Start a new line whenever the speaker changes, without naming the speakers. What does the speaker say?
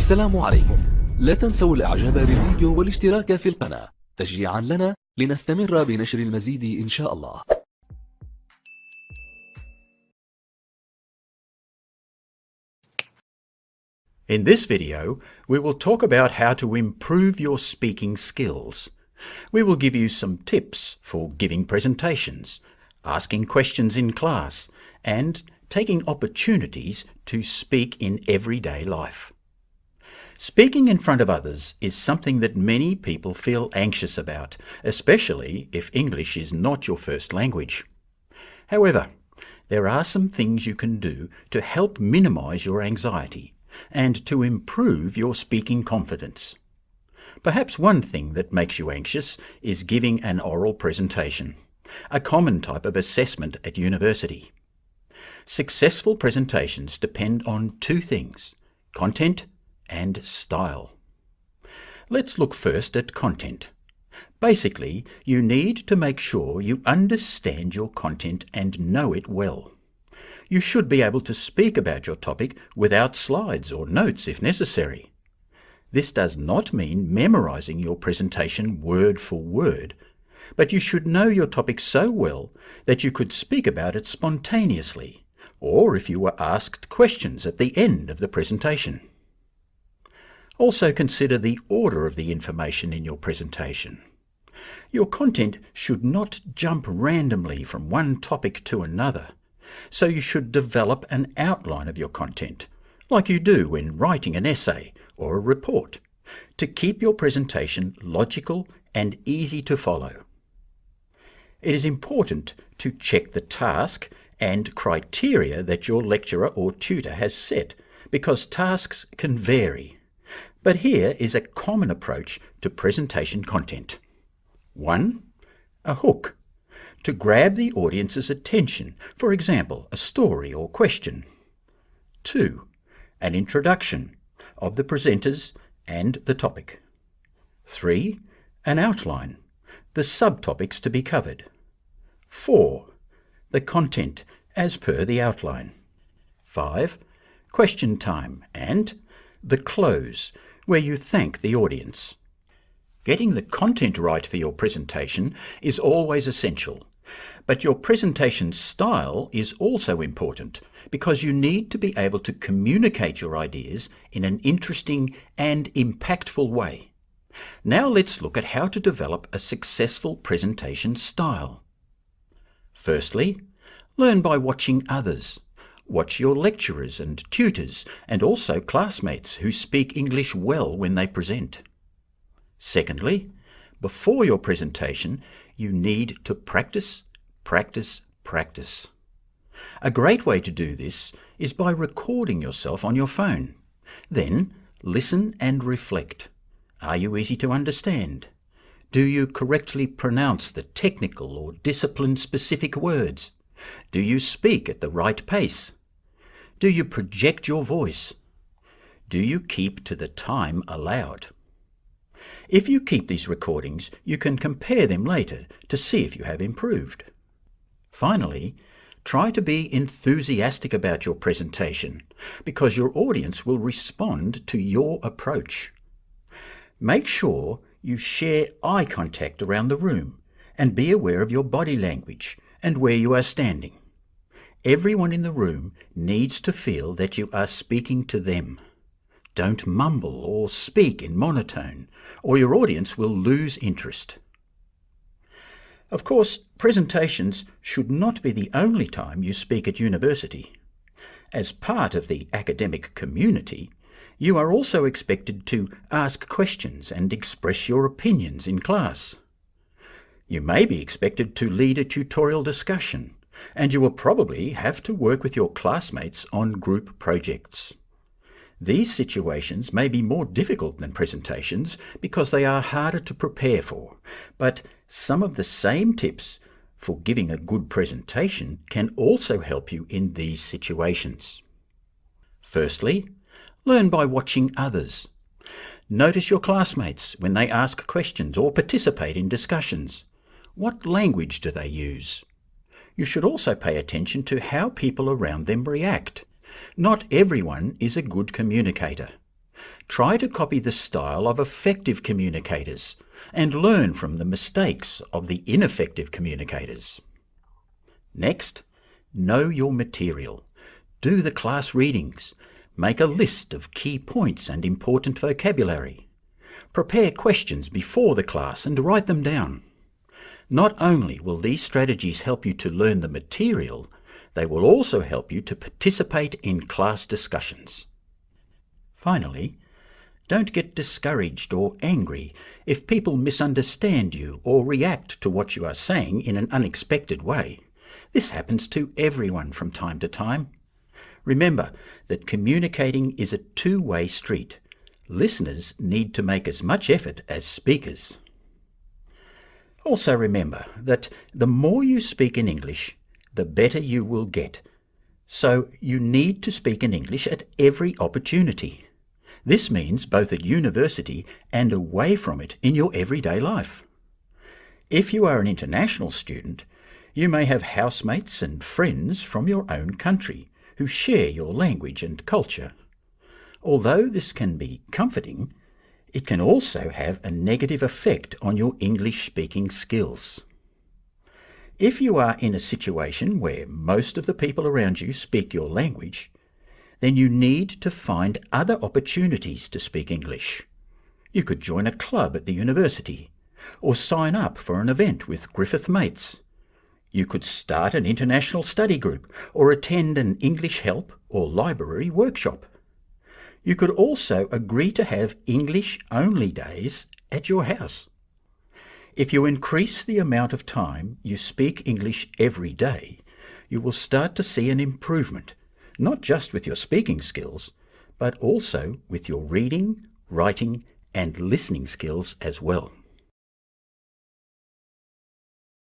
السلام عليكم. لا تنسوا الإعجاب بالفيديو والاشتراك في القناة تشجيعا لنا لنستمر بنشر المزيد إن شاء الله.
In this video, we will talk about how to improve your speaking skills. We will give you some tips for giving presentations, asking questions in class, and taking opportunities to speak in everyday life. Speaking in front of others is something that many people feel anxious about, especially if English is not your first language. However, there are some things you can do to help minimize your anxiety and to improve your speaking confidence. Perhaps one thing that makes you anxious is giving an oral presentation, a common type of assessment at university. Successful presentations depend on two things: content and style. Let's look first at content. Basically, you need to make sure you understand your content and know it well. You should be able to speak about your topic without slides or notes if necessary. This does not mean memorizing your presentation word for word, but you should know your topic so well that you could speak about it spontaneously, or if you were asked questions at the end of the presentation. Also consider the order of the information in your presentation. Your content should not jump randomly from one topic to another, so you should develop an outline of your content, like you do when writing an essay or a report, to keep your presentation logical and easy to follow. It is important to check the task and criteria that your lecturer or tutor has set, because tasks can vary. But here is a common approach to presentation content. 1. A hook, to grab the audience's attention, for example, a story or question. 2. An introduction of the presenters and the topic. 3. An outline, the subtopics to be covered. 4. The content as per the outline. 5. Question time, and the close, where you thank the audience. Getting the content right for your presentation is always essential, but your presentation style is also important, because you need to be able to communicate your ideas in an interesting and impactful way. Now let's look at how to develop a successful presentation style. Firstly, learn by watching others. Watch your lecturers and tutors, and also classmates who speak English well when they present. Secondly, before your presentation, you need to practice, practice, practice. A great way to do this is by recording yourself on your phone. Then listen and reflect. Are you easy to understand? Do you correctly pronounce the technical or discipline-specific words? Do you speak at the right pace? Do you project your voice? Do you keep to the time allowed? If you keep these recordings, you can compare them later to see if you have improved. Finally, try to be enthusiastic about your presentation, because your audience will respond to your approach. Make sure you share eye contact around the room, and be aware of your body language and where you are standing. Everyone in the room needs to feel that you are speaking to them. Don't mumble or speak in monotone, or your audience will lose interest. Of course, presentations should not be the only time you speak at university. As part of the academic community, you are also expected to ask questions and express your opinions in class. You may be expected to lead a tutorial discussion, and you will probably have to work with your classmates on group projects. These situations may be more difficult than presentations because they are harder to prepare for, but some of the same tips for giving a good presentation can also help you in these situations. Firstly, learn by watching others. Notice your classmates when they ask questions or participate in discussions. What language do they use? You should also pay attention to how people around them react. Not everyone is a good communicator. try to copy the style of effective communicators and learn from the mistakes of the ineffective communicators. Next, know your material. Do the class readings. Make a list of key points and important vocabulary. Prepare questions before the class and write them down. Not only will these strategies help you to learn the material, they will also help you to participate in class discussions. Finally, don't get discouraged or angry if people misunderstand you or react to what you are saying in an unexpected way. This happens to everyone from time to time. Remember that communicating is a two-way street. Listeners need to make as much effort as speakers. Also remember that the more you speak in English, the better you will get. So you need to speak in English at every opportunity. This means both at university and away from it in your everyday life. If you are an international student, you may have housemates and friends from your own country who share your language and culture. Although this can be comforting, it can also have a negative effect on your English-speaking skills. If you are in a situation where most of the people around you speak your language, then you need to find other opportunities to speak English. You could join a club at the university, or sign up for an event with Griffith mates. You could start an international study group, or attend an English help or library workshop. You could also agree to have English-only days at your house. If you increase the amount of time you speak English every day, you will start to see an improvement, not just with your speaking skills, but also with your reading, writing, and listening skills as well.